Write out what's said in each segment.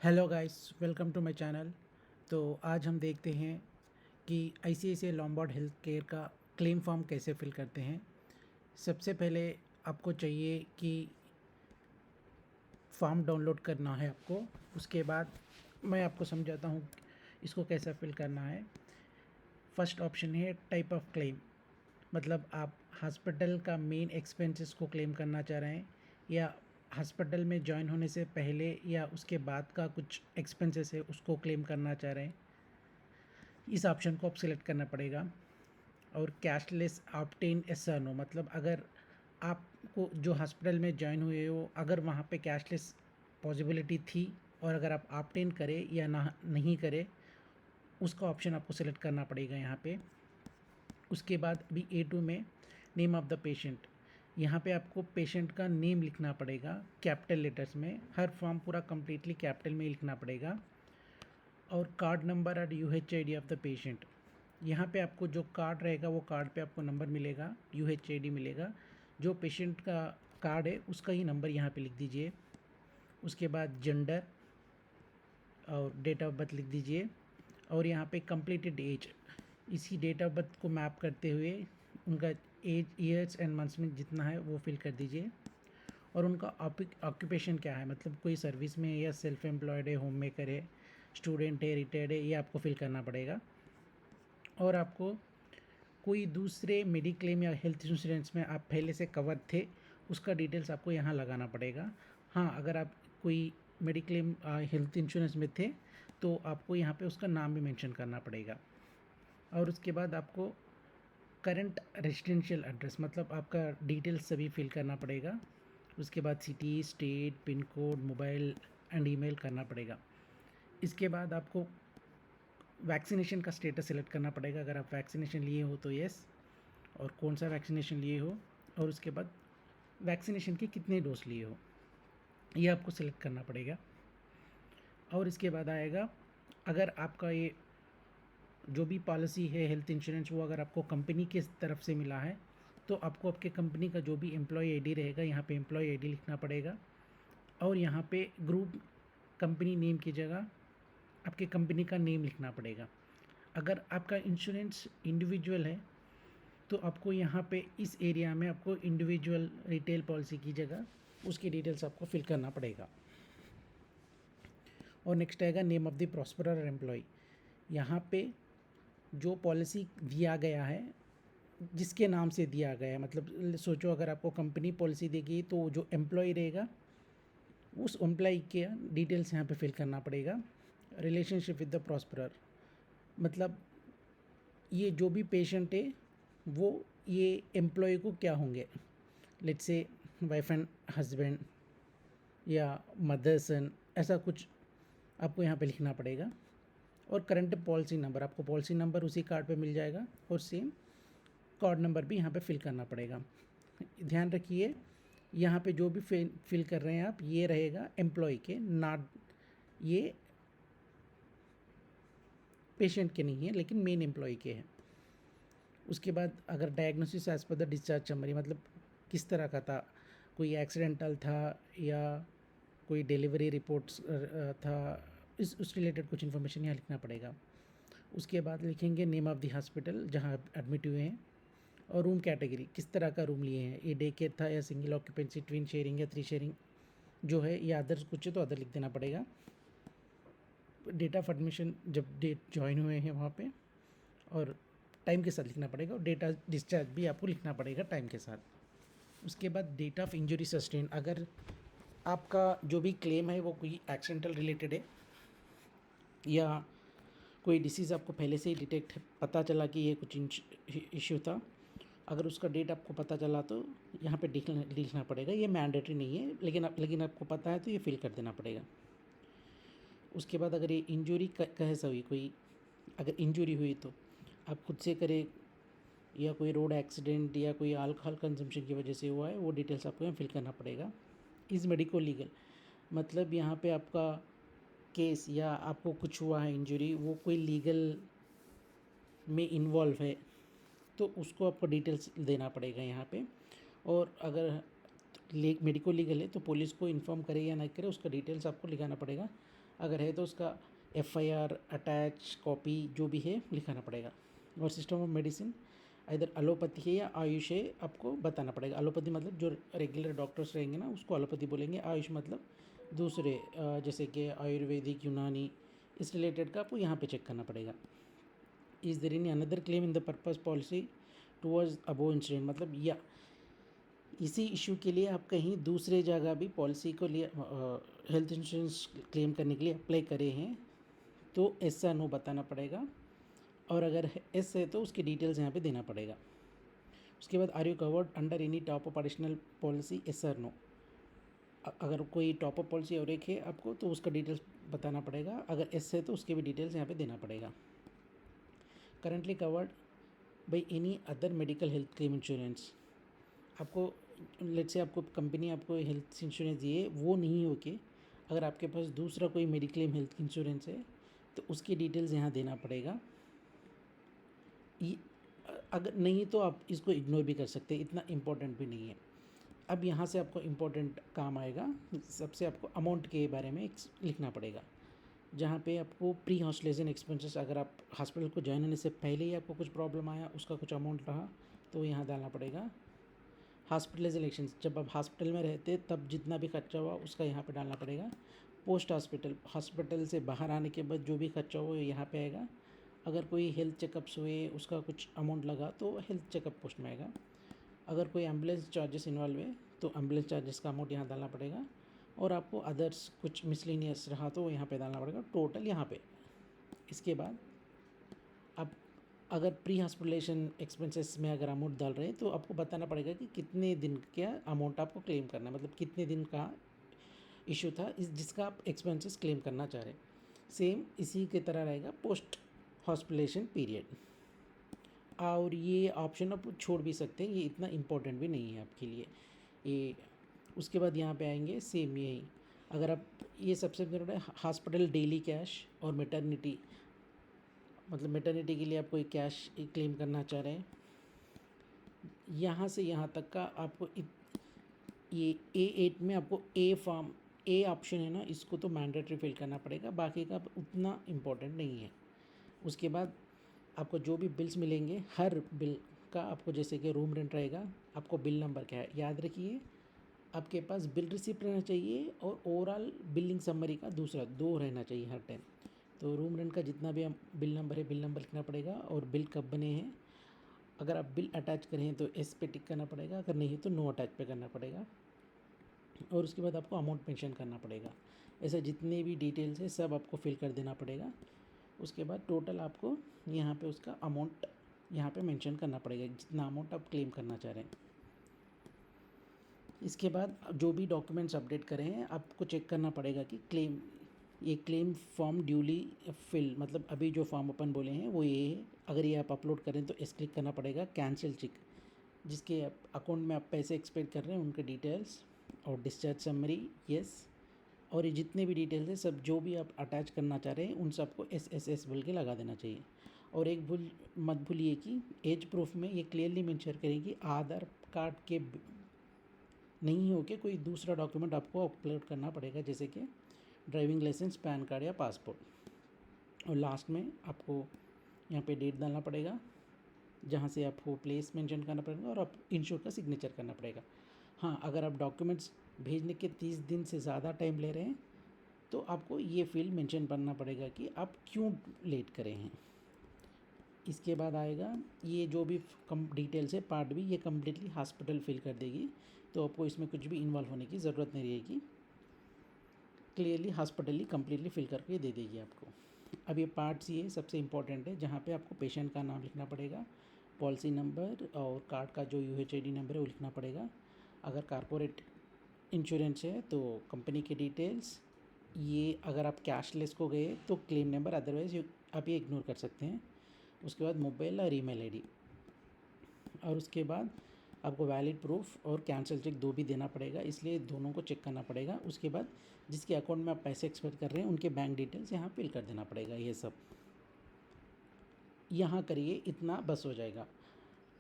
Hello guys, welcome to my channel. तो आज हम देखते हैं कि आईसीआईसीआई लॉम्बार्ड हेल्थ केयर का क्लेम फॉर्म कैसे फिल करते हैं। सबसे पहले आपको चाहिए कि फॉर्म डाउनलोड करना है आपको। उसके बाद मैं आपको समझाता हूँ इसको कैसे फिल करना है। फर्स्ट ऑप्शन है टाइप ऑफ क्लेम, मतलब आप हॉस्पिटल का मेन एक्सपेंसेस को क्लेम करना चाह रहे हैं या हॉस्पिटल में जॉइन होने से पहले या उसके बाद का कुछ एक्सपेंसेस है उसको क्लेम करना चाह रहे हैं। इस ऑप्शन को आप सिलेक्ट करना पड़ेगा। और कैशलेस ऑप्टेन एस नो, मतलब अगर आपको जो हॉस्पिटल में ज्वाइन हुए हो अगर वहाँ पे कैशलेस पॉसिबिलिटी थी और अगर आप ऑप्टेन करें या ना नहीं करें उसका ऑप्शन आपको सिलेक्ट करना पड़ेगा यहाँ पे। उसके बाद अभी A2 में नेम ऑफ़ द पेशेंट, यहाँ पे आपको पेशेंट का नेम लिखना पड़ेगा कैपिटल लेटर्स में। हर फॉर्म पूरा कम्प्लीटली कैपिटल में ही लिखना पड़ेगा। और कार्ड नंबर और UHID ऑफ़ द पेशेंट, यहाँ पे आपको जो कार्ड रहेगा वो कार्ड पे आपको नंबर मिलेगा, UHID मिलेगा। जो पेशेंट का कार्ड है उसका ही नंबर यहाँ पे लिख दीजिए। उसके बाद जेंडर और डेट ऑफ बर्थ लिख दीजिए। और यहाँ पे कंप्लीटेड एज, इसी डेट ऑफ बर्थ को मैप करते हुए उनका एज ईयर्स एंड मंथ्स में जितना है वो फिल कर दीजिए। और उनका ऑक्यूपेशन क्या है, मतलब कोई सर्विस में है या सेल्फ एम्प्लॉयड है, होम मेकर है, स्टूडेंट है, रिटायर्ड है, ये आपको फिल करना पड़ेगा। और आपको कोई दूसरे मेडिक्लेम या हेल्थ इंश्योरेंस में आप पहले से कवर थे उसका डिटेल्स आपको यहाँ लगाना पड़ेगा। हाँ, अगर आप कोई मेडिक्लेम हेल्थ इंश्योरेंस में थे तो आपको यहाँ पे उसका नाम भी मेंशन करना पड़ेगा। और उसके बाद आपको करंट रेजिडेंशियल एड्रेस, मतलब आपका डिटेल्स सभी फिल करना पड़ेगा। उसके बाद city, state, pin code, mobile and email करना पड़ेगा। इसके बाद आपको वैक्सीनेशन का स्टेटस सेलेक्ट करना पड़ेगा। अगर आप वैक्सीनेशन लिए हो तो येस, और कौन सा वैक्सीनेशन लिए हो, और उसके बाद वैक्सीनेशन के कितने डोज लिए हो ये आपको सिलेक्ट करना पड़ेगा। और इसके बाद आएगा, अगर आपका ये जो भी पॉलिसी है हेल्थ इंश्योरेंस वो अगर आपको कंपनी की तरफ से मिला है तो आपको आपके कंपनी का जो भी एम्प्लॉय आईडी रहेगा यहाँ पे एम्प्लॉय आईडी लिखना पड़ेगा। और यहाँ पे ग्रुप कंपनी नेम की जगह आपके कंपनी का नेम लिखना पड़ेगा। अगर आपका इंश्योरेंस इंडिविजुअल है तो आपको यहाँ पे इस एरिया में आपको इंडिविजुअल रिटेल पॉलिसी की जगह उसकी डिटेल्स आपको फिल करना पड़ेगा। और नेक्स्ट आएगा नेम ऑफ़ द प्रॉस्परर एम्प्लॉय, यहाँ पे जो पॉलिसी दिया गया है जिसके नाम से दिया गया है, मतलब सोचो अगर आपको कंपनी पॉलिसी देगी तो जो एम्प्लॉय रहेगा उस एम्प्लॉय के डिटेल्स यहाँ पे फिल करना पड़ेगा। रिलेशनशिप विद द प्रॉस्परर, मतलब ये जो भी पेशेंट है वो ये एम्प्लॉय को क्या होंगे, let's say wife and husband या मदर सन, ऐसा कुछ आपको यहाँ पे लिखना पड़ेगा। और करंट पॉलिसी नंबर, आपको पॉलिसी नंबर उसी कार्ड पे मिल जाएगा और सेम कार्ड नंबर भी यहाँ पे फिल करना पड़ेगा। ध्यान रखिए यहाँ पे जो भी फिल कर रहे हैं आप ये रहेगा एम्प्लॉय के, नॉट ये पेशेंट के नहीं है लेकिन मेन एम्प्लॉय के हैं। उसके बाद अगर diagnosis as per the discharge summary, मतलब किस तरह का था, कोई एक्सीडेंटल था या कोई डिलीवरी रिपोर्ट्स था, इस उस रिलेटेड कुछ इन्फॉर्मेशन यहाँ लिखना पड़ेगा। उसके बाद लिखेंगे नेम ऑफ़ द हॉस्पिटल जहाँ आप एडमिट हुए हैं और रूम कैटेगरी, किस तरह का रूम लिए हैं, ये डे केयर था या सिंगल ऑक्यूपेंसी, ट्विन शेयरिंग या 3 शेयरिंग जो है, या अदर्स कुछ है तो अदर लिख देना पड़ेगा। डेट ऑफ एडमिशन जब डेट ज्वाइन हुए हैं वहाँ पे और टाइम के साथ लिखना पड़ेगा, और डेट ऑफ डिस्चार्ज भी आपको लिखना पड़ेगा टाइम के साथ। उसके बाद डेट ऑफ इंजरी सस्टेन, अगर आपका जो भी क्लेम है वो कोई एक्सीडेंटल रिलेटेड है या कोई डिसीज़ आपको पहले से ही डिटेक्ट पता चला कि ये कुछ इश्यू था, अगर उसका डेट आपको पता चला तो यहाँ पे लिखना पड़ेगा। ये मैंडेटरी नहीं है लेकिन आपको पता है तो ये फिल कर देना पड़ेगा। उसके बाद अगर ये इंजरी कैसे हुई, कोई अगर इंजरी हुई तो आप खुद से करें या कोई रोड एक्सीडेंट या कोई अल्कोहल कंजम्पशन की वजह से हुआ है, वो डिटेल्स आपको यहाँ फिल करना पड़ेगा। इज़ मेडिको लीगल, मतलब यहाँ पे आपका केस या आपको कुछ हुआ है इंजरी वो कोई लीगल में इन्वॉल्व है तो उसको आपको डिटेल्स देना पड़ेगा यहाँ पे। और अगर मेडिको लीगल है तो पुलिस को इन्फॉर्म करे या ना करे उसका डिटेल्स आपको लिखाना पड़ेगा। अगर है तो उसका एफआईआर अटैच कॉपी जो भी है लिखाना पड़ेगा। और सिस्टम ऑफ मेडिसिन इधर एलोपैथी है या आयुष है आपको बताना पड़ेगा। एलोपैथी मतलब जो रेगुलर डॉक्टर्स रहेंगे ना उसको एलोपैथी बोलेंगे। आयुष मतलब दूसरे जैसे कि आयुर्वेदिक, यूनानी, इस रिलेटेड का आपको यहाँ पे चेक करना पड़ेगा। Is there any another claim in the purpose policy towards above incident, मतलब या इसी इशू के लिए आप कहीं दूसरे जगह भी पॉलिसी को लिए हेल्थ इंश्योरेंस क्लेम करने के लिए अप्लाई करे हैं तो एस या नो बताना पड़ेगा। और अगर एस है तो उसकी डिटेल्स यहाँ पे देना पड़ेगा। उसके बाद are you covered under any top up additional policy, yes और नो। अगर कोई टॉप अप पॉलिसी और एक है आपको तो उसका डिटेल्स बताना पड़ेगा। अगर एस है तो उसके भी डिटेल्स यहाँ पे देना पड़ेगा। Currently covered by any other medical health claim insurance, आपको लेट्स से आपको कंपनी आपको हेल्थ इंश्योरेंस दिए वो नहीं हो के अगर आपके पास दूसरा कोई मेडिक्लेम हेल्थ इंश्योरेंस है तो उसकी डिटेल्स यहाँ देना पड़ेगा। अगर नहीं तो आप इसको इग्नोर भी कर सकते हैं, इतना इम्पोर्टेंट भी नहीं है। अब यहाँ से आपको इम्पोर्टेंट काम आएगा। सबसे आपको अमाउंट के बारे में लिखना पड़ेगा, जहाँ पे आपको प्री हॉस्पिटलाइजेशन एक्सपेंसेस, अगर आप हॉस्पिटल को ज्वाइन होने से पहले ही आपको कुछ प्रॉब्लम आया उसका कुछ अमाउंट रहा तो यहाँ डालना पड़ेगा। हॉस्पिटलाइजेशन, जब आप हॉस्पिटल में रहते तब जितना भी खर्चा हुआ उसका यहाँ पे डालना पड़ेगा। पोस्ट हॉस्पिटल से बाहर आने के बाद जो भी खर्चा हुआ यहाँ पे आएगा। अगर कोई हेल्थ चेकअप्स हुए उसका कुछ अमाउंट लगा तो हेल्थ चेकअप पोस्ट में आएगा। अगर कोई एम्बुलेंस चार्जेस इन्वॉल्व है तो एम्बुलेंस चार्जेस का अमाउंट यहाँ डालना पड़ेगा। और आपको अदर्स कुछ मिसलिनियस रहा तो यहाँ पे डालना पड़ेगा, टोटल यहाँ पे। इसके बाद आप अगर प्री हॉस्पिटलाइजेशन एक्सपेंसेस में अगर अमाउंट डाल रहे हैं तो आपको बताना पड़ेगा कि कितने दिन का अमाउंट आपको क्लेम करना है, मतलब कितने दिन का इशू था जिसका आप एक्सपेंसेस क्लेम करना चाह रहे हैं। सेम इसी की तरह रहेगा पोस्ट हॉस्पिटलाइजेशन पीरियड। और ये ऑप्शन आप छोड़ भी सकते हैं, ये इतना इम्पोर्टेंट भी नहीं है आपके लिए ये। उसके बाद यहाँ पे आएंगे सेम यही, अगर आप ये सबसे ज़रूरी है हॉस्पिटल डेली कैश और मैटरनिटी, मतलब मैटरनिटी के लिए आप कोई कैश क्लेम करना चाह रहे हैं। यहाँ से यहाँ तक का आपको ये A8 में आपको ए ऑप्शन है ना, इसको तो मैंडेटरी फिल करना पड़ेगा, बाकी का उतना इम्पोर्टेंट नहीं है। उसके बाद आपको जो भी बिल्स मिलेंगे हर बिल का आपको, जैसे कि रूम रेंट रहेगा, आपको बिल नंबर क्या है याद रखिए। आपके पास बिल रिसिप्ट रहना चाहिए और ओवरऑल बिलिंग समरी का दूसरा 2 रहना चाहिए हर टाइम। तो रूम रेंट का जितना भी बिल नंबर है बिल नंबर लिखना पड़ेगा और बिल कब बने हैं। अगर आप बिल अटैच करें तो एस पे टिक करना पड़ेगा, अगर नहीं तो नो अटैच पे करना पड़ेगा। और उसके बाद आपको अमाउंट मेंशन करना पड़ेगा। ऐसे जितने भी डिटेल्स है सब आपको फिल कर देना पड़ेगा। उसके बाद टोटल आपको यहाँ पे उसका अमाउंट यहाँ पे मेंशन करना पड़ेगा, जितना अमाउंट आप क्लेम करना चाह रहे हैं। इसके बाद जो भी डॉक्यूमेंट्स अपडेट करें हैं आपको चेक करना पड़ेगा कि क्लेम फॉर्म ड्यूली फिल, मतलब अभी जो फॉर्म अपन बोले हैं वो ये है। अगर ये आप अपलोड करें तो इस क्लिक करना पड़ेगा कैंसिल चेक, जिसके अकाउंट में आप पैसे एक्सपेक्ट कर रहे हैं उनके डिटेल्स और डिस्चार्ज समरी यस। और ये जितने भी डिटेल्स हैं सब जो भी आप अटैच करना चाह रहे हैं उन सबको SSS बोल के लगा देना चाहिए। और एक मत भूलिए कि एज प्रूफ में ये क्लियरली मेंशन करें कि आधार कार्ड के नहीं हो के कोई दूसरा डॉक्यूमेंट आपको अपलोड करना पड़ेगा, जैसे कि ड्राइविंग लाइसेंस, पैन कार्ड या पासपोर्ट। और लास्ट में आपको यहाँ पे डेट डालना पड़ेगा जहाँ से आपको प्लेस मेंशन करना पड़ेगा और आप इंश्योर का सिग्नेचर करना पड़ेगा। हाँ, अगर आप डॉक्यूमेंट्स भेजने के 30 दिन से ज़्यादा टाइम ले रहे हैं तो आपको ये फील्ड मेंशन करना पड़ेगा कि आप क्यों लेट करे हैं। इसके बाद आएगा ये जो भी कम डिटेल्स है पार्ट भी, ये कम्प्लीटली हॉस्पिटल फिल कर देगी, तो आपको इसमें कुछ भी इन्वॉल्व होने की ज़रूरत नहीं रहेगी। क्लियरली हॉस्पिटली कम्प्लीटली फिल करके दे देगी आपको। अब ये पार्ट्स ये सबसे इम्पॉर्टेंट है, जहाँ पे आपको पेशेंट का नाम लिखना पड़ेगा, पॉलिसी नंबर और कार्ड का जो UHID नंबर है वो लिखना पड़ेगा। अगर कॉर्पोरेट इंश्योरेंस है तो कंपनी की डिटेल्स, ये अगर आप कैशलेस को गए तो क्लेम नंबर, अदरवाइज आप ये इग्नोर कर सकते हैं। उसके बाद मोबाइल और ईमेल आईडी, और उसके बाद आपको वैलिड प्रूफ और कैंसिल चेक 2 भी देना पड़ेगा, इसलिए दोनों को चेक करना पड़ेगा। उसके बाद जिसके अकाउंट में आप पैसे एक्सपेक्ट कर रहे हैं उनके बैंक डिटेल्स यहाँ फिल कर देना पड़ेगा। ये सब यहाँ करिए, इतना बस हो जाएगा।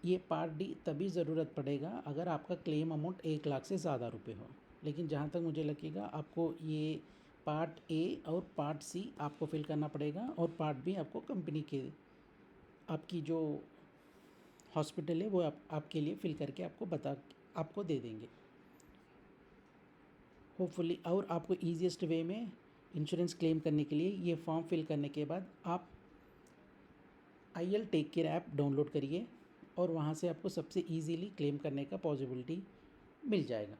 ये पार्ट डी तभी ज़रूरत पड़ेगा अगर आपका क्लेम अमाउंट 1 लाख से ज़्यादा रुपए हो, लेकिन जहाँ तक मुझे लगेगा आपको ये पार्ट ए और पार्ट सी आपको फिल करना पड़ेगा और पार्ट बी आपको कंपनी के आपकी जो हॉस्पिटल है वो आपके लिए फिल करके आपको दे देंगे होपफुली। और आपको ईजीएस्ट वे में इंश्योरेंस क्लेम करने के लिए ये फॉर्म फिल करने के बाद आप IL take care app download करिए और वहाँ से आपको सबसे इजीली क्लेम करने का पॉसिबिलिटी मिल जाएगा।